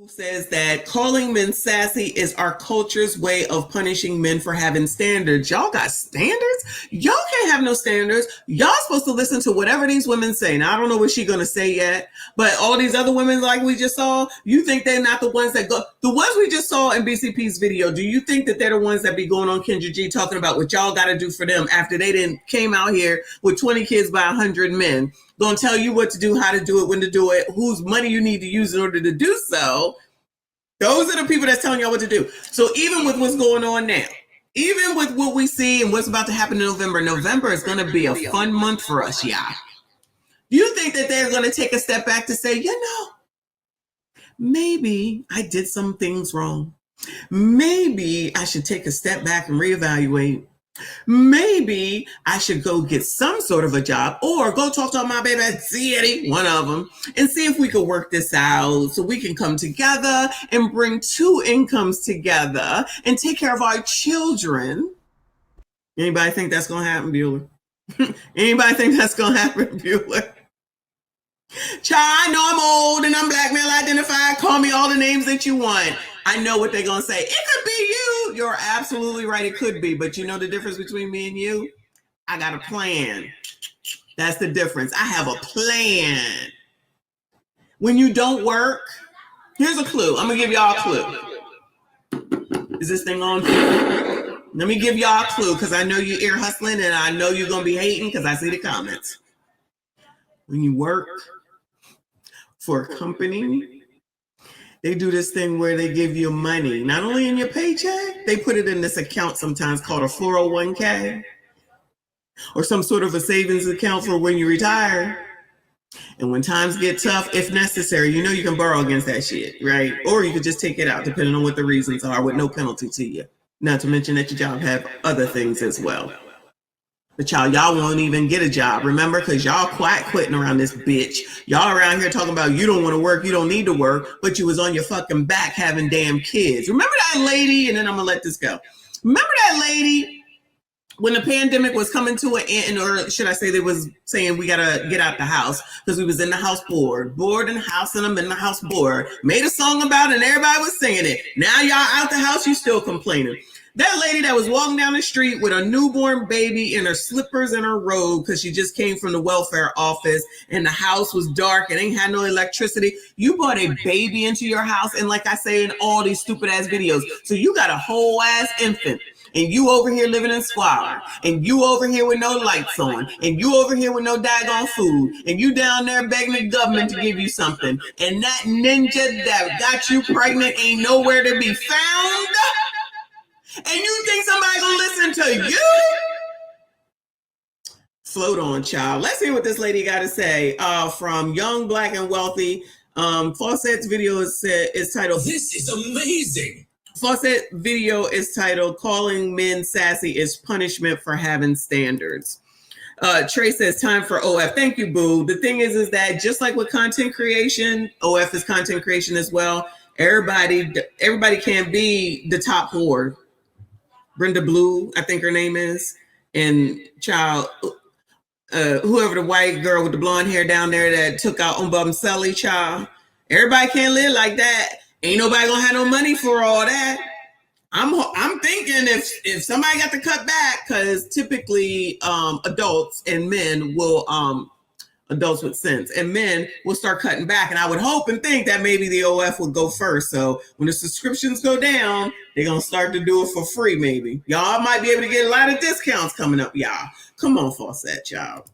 Says that calling men sassy is our culture's way of punishing men for having standards. Y'all got standards? Y'all can't have no standards. Y'all supposed to listen to whatever these women say. Now, I don't know what she's going to say yet, but all these other women like we just saw, you think they're not the ones that go, the ones we just saw in BCP's video, do you think that they're the ones that be going on Kendra G talking about what y'all got to do for them after they didn't came out here with 20 kids by 100 men? Gonna tell you what to do, how to do it, when to do it, whose money you need to use in order to do so. Those are the people that's telling y'all what to do. So even with what's going on now, even with what we see and what's about to happen in November, November is gonna be a fun month for us, y'all. Do you think that they're gonna take a step back to say, you know, maybe I did some things wrong. Maybe I should take a step back and reevaluate. Maybe I should go get some sort of a job or go talk to my baby Eddie, one of them, and see if we could work this out so we can come together and bring two incomes together and take care of our children. Anybody think that's going to happen, Bueller? Anybody think that's going to happen, Bueller? Child, I know I'm old and I'm black male identified. Call me all the names that you want. I know what they're going to say. It could be you. You're absolutely right. It could be. But you know the difference between me and you? I got a plan. That's the difference. I have a plan. When you don't work, here's a clue. I'm going to give y'all a clue. Is this thing on? Let me give y'all a clue because I know you're ear hustling and I know you're going to be hating because I see the comments. When you work for a company, they do this thing where they give you money, not only in your paycheck, they put it in this account sometimes called a 401k or some sort of a savings account for when you retire. And when times get tough, if necessary, you know you can borrow against that shit, right? Or you could just take it out depending on what the reasons are with no penalty to you. Not to mention that your job have other things as well. But y'all won't even get a job, remember? Because y'all quiet quitting around this bitch. Y'all around here talking about you don't want to work, you don't need to work, but you was on your fucking back having damn kids. Remember that lady? And then I'm going to let this go. Remember that lady when the pandemic was coming to an end, or should I say they was saying we got to get out the house because we was in the house bored in the house and I'm in the house bored. Made a song about it and everybody was singing it. Now y'all out the house, you still complaining. That lady that was walking down the street with a newborn baby in her slippers and her robe because she just came from the welfare office and the house was dark and ain't had no electricity. You brought a baby into your house, and like I say in all these stupid ass videos, so you got a whole ass infant and you over here living in squalor and you over here with no lights on and you over here with no daggone food and you down there begging the government to give you something, and that ninja that got you pregnant ain't nowhere to be found. And you think somebody gonna listen to you? Float on, child. Let's hear what this lady got to say from Young, Black, and Wealthy. Fawcett's video is titled, "This is amazing." Fawcett video is titled, "Calling Men Sassy is Punishment for Having Standards." Trey says, "Time for OF." Thank you, boo. The thing is that just like with content creation, OF is content creation as well. Everybody can't be the top whore. Brenda Blue, I think her name is, and child, whoever the white girl with the blonde hair down there that took out Umbum Sully, child. Everybody can't live like that. Ain't nobody gonna have no money for all that. I'm thinking if somebody got to cut back, because typically adults and men will adults with sense and men will start cutting back, and I would hope and think that maybe the OF would go first. So when the subscriptions go down, they're gonna start to do it for free. Maybe y'all might be able to get a lot of discounts coming up. Y'all come on, Fawcett, y'all.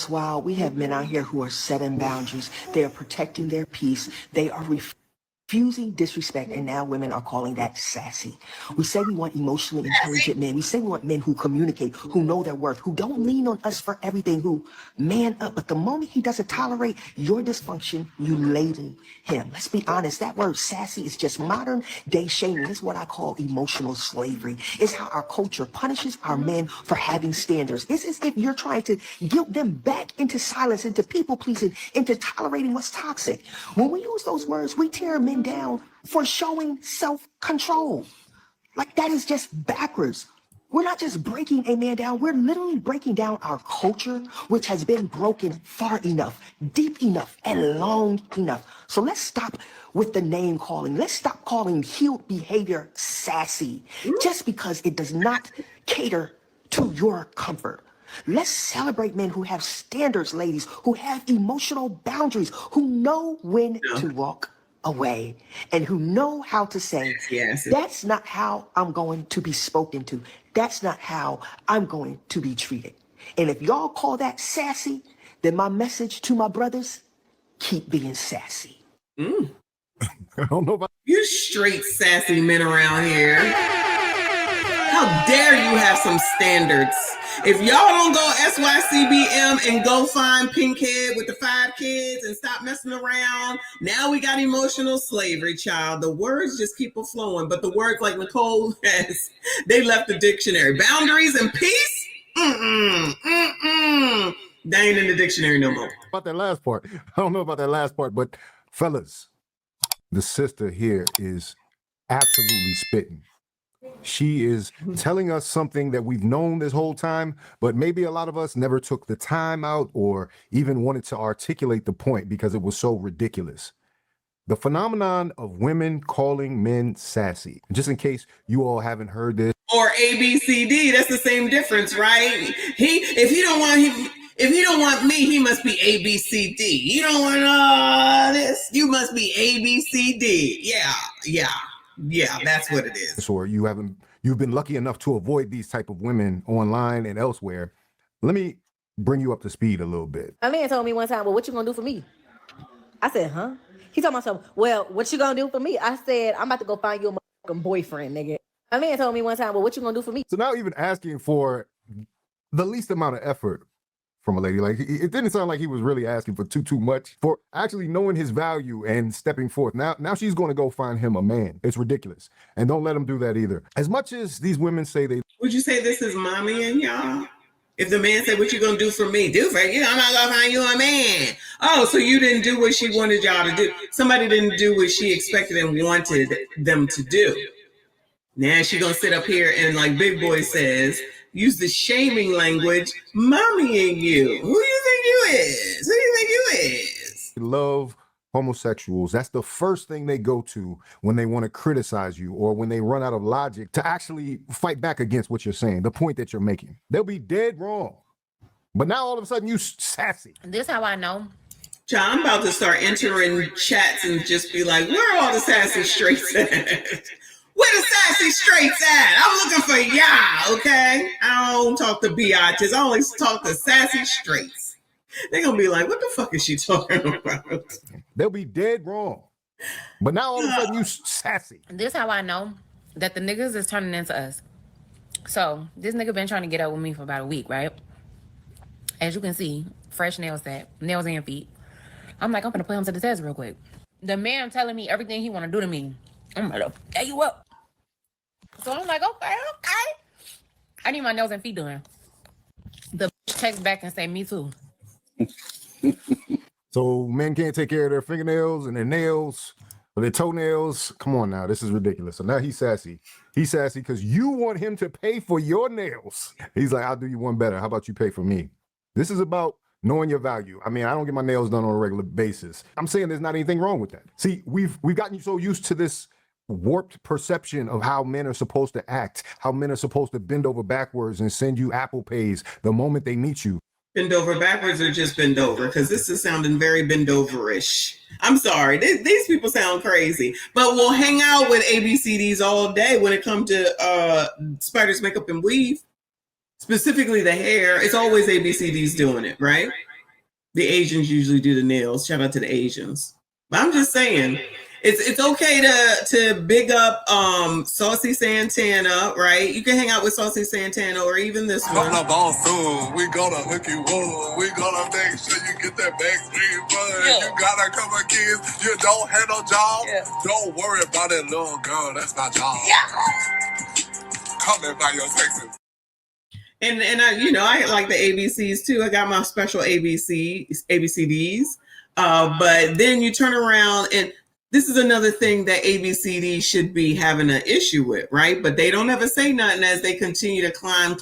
While we have men out here who are setting boundaries, they are protecting their peace, they are refusing disrespect, and now women are calling that sassy. We say we want emotionally intelligent men. We say we want men who communicate, who know their worth, who don't lean on us for everything, who man up. But the moment he doesn't tolerate your dysfunction, you label him. Let's be honest, that word sassy is just modern day shaming. It's what I call emotional slavery. It's how our culture punishes our men for having standards. It's as if you're trying to guilt them back into silence, into people pleasing, into tolerating what's toxic. When we use those words, we tear men down for showing self-control. Like, that is just backwards. We're not just breaking a man down, we're literally breaking down our culture, which has been broken far enough, deep enough, and long enough. So let's stop with the name calling. Let's stop calling healed behavior sassy just because it does not cater to your comfort. Let's celebrate men who have standards, ladies, who have emotional boundaries, who know when to walk away, and who know how to say, that's not how I'm going to be spoken to. That's not how I'm going to be treated. And if y'all call that sassy, then my message to my brothers, keep being sassy. I don't know about you straight sassy men around here. How dare you have some standards? If y'all don't go SYCBM and go find Pinkhead with the 5 kids and stop messing around, now we got emotional slavery, child. The words just keep flowing, but the words like Nicole has, they left the dictionary. Boundaries and peace? They ain't in the dictionary no more. About that last part. I don't know about that last part, but fellas, the sister here is absolutely spitting. She is telling us something that we've known this whole time, but maybe a lot of us never took the time out or even wanted to articulate the point because it was so ridiculous. The phenomenon of women calling men sassy. Just in case you all haven't heard this. Or ABCD, that's the same difference, right? If he don't want me, he must be ABCD. You don't want this, you must be ABCD. Yeah, that's what it is. Or you've been lucky enough to avoid these type of women online and elsewhere. Let me bring you up to speed a little bit. A man told me one time, well, what you gonna do for me? I said, huh? He told myself, well, what you gonna do for me? I said, I'm about to go find you a motherfucking boyfriend, nigga. A man told me one time, well, what you gonna do for me? So now even asking for the least amount of effort from a lady, like it didn't sound like he was really asking for too much, for actually knowing his value and stepping forth. Now she's going to go find him a man. It's ridiculous. And don't let him do that either. As much as these women say they... Would you say this is mommy and y'all? If the man said, what you gonna do for me? Do for you, I'm not gonna find you a man. Oh, so you didn't do what she wanted y'all to do. Somebody didn't do what she expected and wanted them to do. Now she gonna sit up here and, like Big Boy says, use the shaming language, mommy and you. Who do you think you is? Who do you think you is? Love homosexuals. That's the first thing they go to when they want to criticize you or when they run out of logic to actually fight back against what you're saying, the point that you're making. They'll be dead wrong. But now all of a sudden you sassy. This how I know. Child, I'm about to start entering chats and just be like, where are all the sassy straights at? Where the sassy straights at? I'm looking for y'all, okay? I don't talk to biatches. I only talk to sassy straights. They're going to be like, what the fuck is she talking about? They'll be dead wrong. But now all of a sudden you sassy. This how I know that the niggas is turning into us. So this nigga been trying to get up with me for about a week, right? As you can see, fresh nail set, nails and feet. I'm like, I'm gonna put him to the test real quick. The man telling me everything he want to do to me. I'm gonna tear you up. So I'm like, okay. I need my nails and feet done. The text back and say, me too. So men can't take care of their fingernails and their nails or their toenails. Come on now, this is ridiculous. So now he's sassy. He's sassy because you want him to pay for your nails. He's like, I'll do you one better. How about you pay for me? This is about knowing your value. I mean, I don't get my nails done on a regular basis. I'm saying there's not anything wrong with that. See, we've gotten so used to this warped perception of how men are supposed to act, how men are supposed to bend over backwards and send you Apple Pays the moment they meet you. Bend over backwards or just bend over? Because this is sounding very bend over-ish. I'm sorry, these people sound crazy. But we'll hang out with ABCDs all day when it comes to spiders, makeup, and weave. Specifically the hair. It's always ABCDs doing it, right? The Asians usually do the nails. Shout out to the Asians. But I'm just saying, it's okay to big up Saucy Santana, right? You can hang out with Saucy Santana or even this one. Come up on soon. We gonna hook you up. We gonna make sure you get that backstreet money. Yeah. You got a couple of kids. You don't have no job. Yeah. Don't worry about that little girl. That's my job. Yeah. Come in by your Texas. And I like the ABCs too. I got my special ABCDs. But then you turn around and This is another thing that ABCD should be having an issue with, right? But they don't ever say nothing as they continue to climb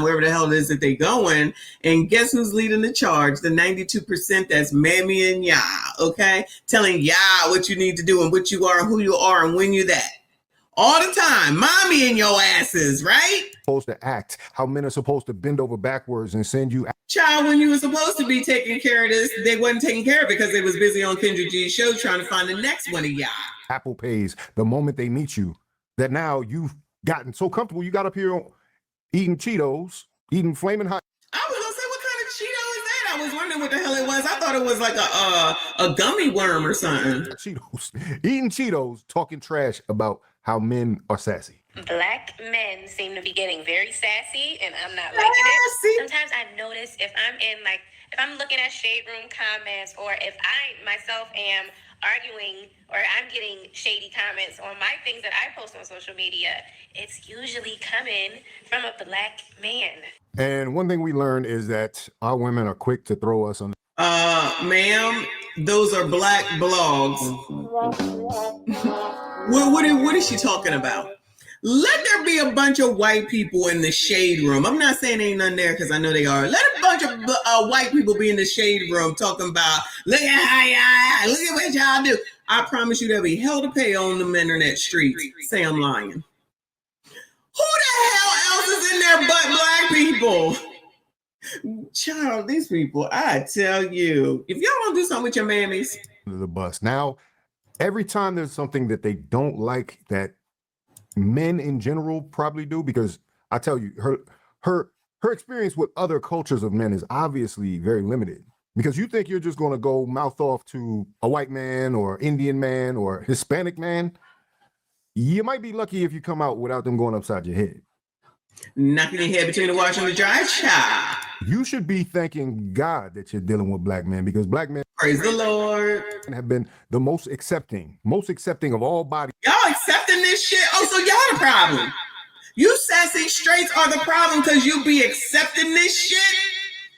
wherever the hell it is that they going. And guess who's leading the charge? The 92% that's Mammy and Ya, okay? Telling Ya what you need to do and what you are, who you are, and when you're that. All the time, mommy in your asses, right? Supposed to act, how men are supposed to bend over backwards and send you. Child, when you were supposed to be taking care of this, they wasn't taking care of it because they was busy on Kendra G's show trying to find the next one of y'all. Apple pays the moment they meet you, that now you've gotten so comfortable, you got up here eating Cheetos, eating flaming hot. I was gonna say, what kind of Cheeto is that? I was wondering what the hell it was. I thought it was like a gummy worm or something. Cheetos, eating Cheetos, talking trash about how men are sassy. Black men seem to be getting very sassy, and I'm not liking it. Sometimes I've noticed if I'm looking at shade room comments, or if I myself am arguing or I'm getting shady comments on my things that I post on social media, it's usually coming from a black man. And one thing we learned is that our women are quick to throw us on. Ma'am, those are black blogs. What is she talking about? Let there be a bunch of white people in the shade room. I'm not saying ain't none there because I know they are. Let a bunch of white people be in the shade room talking about, look at how y'all, look at what y'all do. I promise you there'll be hell to pay on the internet streets. Say I'm lying. Who the hell else is in there but black people? Child, these people, I tell you, if y'all don't do something with your mammies. The bus. Now, every time there's something that they don't like that men in general probably do, because I tell you, her experience with other cultures of men is obviously very limited. Because you think you're just going to go mouth off to a white man or Indian man or Hispanic man, you might be lucky if you come out without them going upside your head. Knocking your head between the wash and the dry, child. You should be thanking God that you're dealing with black men, because black men, praise the Lord, have been the most accepting of all bodies. Y'all accepting this shit? Oh, so y'all the problem. You sassy straights are the problem because you be accepting this shit.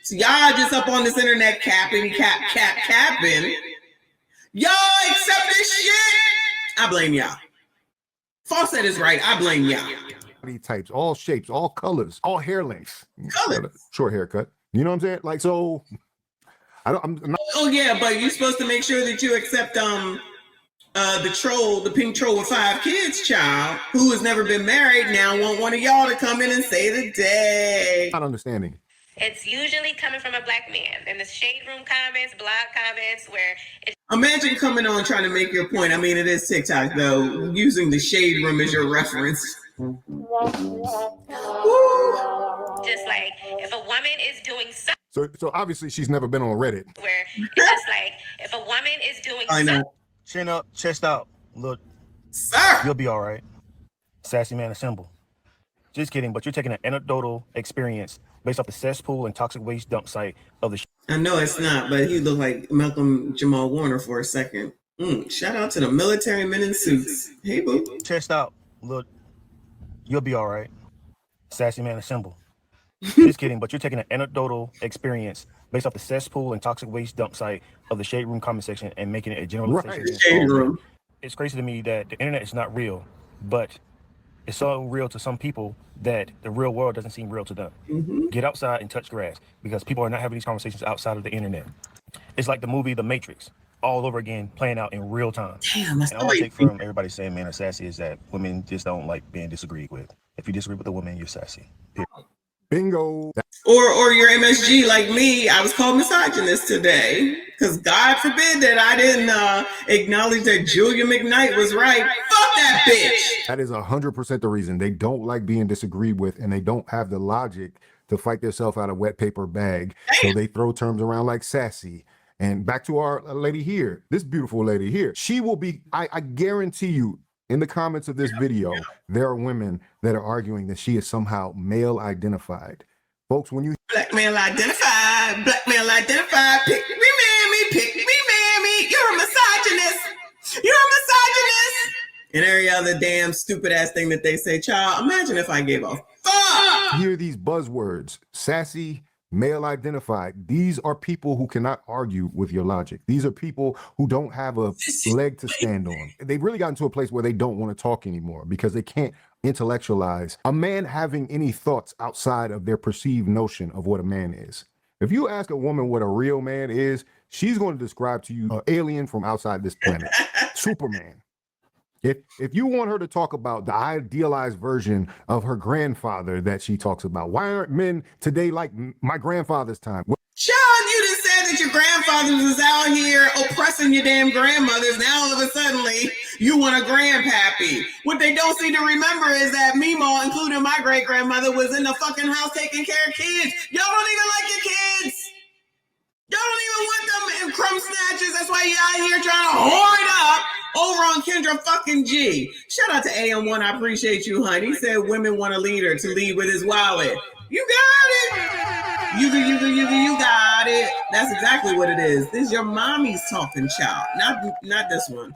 So y'all just up on this internet capping. Y'all accept this shit? I blame y'all. Fawcett is right. I blame y'all. Types, all shapes, all colors, all hair lengths. Colors. Short haircut. You know what I'm saying? Like, so I'm not. Oh yeah, but you're supposed to make sure that you accept the pink troll with 5 kids, child, who has never been married. Now want one of y'all to come in and say the day. Not understanding. It's usually coming from a black man in the shade room comments, blog comments, where it's imagine coming on trying to make your point. I mean, it is TikTok though, using the shade room as your reference. just like if a woman is doing something. So obviously she's never been on Reddit. Where it's just like if a woman is doing something. Chin up, chest out. Look, sir, you'll be all right. Sassy man assemble. Just kidding, but you're taking an anecdotal experience based off the cesspool and toxic waste dump site of the. I know it's not, but he looked like Malcolm Jamal Warner for a second. Shout out to the military men in suits. Hey, boo. Chest out. Look, you'll be all right. Sassy man assemble. Just kidding, but you're taking an anecdotal experience based off the cesspool and toxic waste dump site of the shade room comment section and making it a generalization. Right. Shade room. It's crazy to me that the internet is not real, but it's so real to some people that the real world doesn't seem real to them. Mm-hmm. Get outside and touch grass, because people are not having these conversations outside of the internet. It's like the movie The Matrix, all over again, playing out in real time. Damn, that's and all I take from everybody saying men are sassy is that women just don't like being disagreed with. If you disagree with a woman, you're sassy. Bingo. Or your MSG like me. I was called misogynist today because God forbid that I didn't acknowledge that Julia McKnight was right. Fuck that bitch. That is 100% the reason. They don't like being disagreed with, and they don't have the logic to fight themselves out of wet paper bag. Damn. So they throw terms around like sassy. And back to our lady here, this beautiful lady here, she will be, I guarantee you, in the comments of this video, there are women that are arguing that she is somehow male identified. Folks, when you black male identified, pick me, mammy, you're a misogynist. And every other damn stupid ass thing that they say, child, imagine if I gave a fuck. hear these buzzwords, sassy, male identified. These are people who cannot argue with your logic. These are people who don't have a leg to stand on. They've really gotten to a place where they don't want to talk anymore because they can't intellectualize a man having any thoughts outside of their perceived notion of what a man is. If you ask a woman what a real man is, she's going to describe to you an alien from outside this planet, Superman. If you want her to talk about the idealized version of her grandfather that she talks about, why aren't men today like my grandfather's time? Sean, you just said that your grandfathers was out here oppressing your damn grandmothers. Now all of a sudden you want a grandpappy. What they don't seem to remember is that Mimo, including my great-grandmother, was in the fucking house taking care of kids. Y'all don't even like your kids. Y'all don't even want them in crumb snatchers. That's why you out here trying to hoard up over on Kendra fucking G. Shout out to AM1. I appreciate you, honey. He said women want a leader to lead with his wallet. You got it. You got it. That's exactly what it is. This is your mommy's talking, child. Not this one.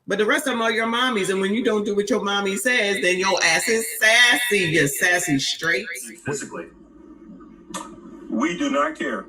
But the rest of them are your mommies. And when you don't do what your mommy says, then your ass is sassy. You're sassy straight. Physically. We do not care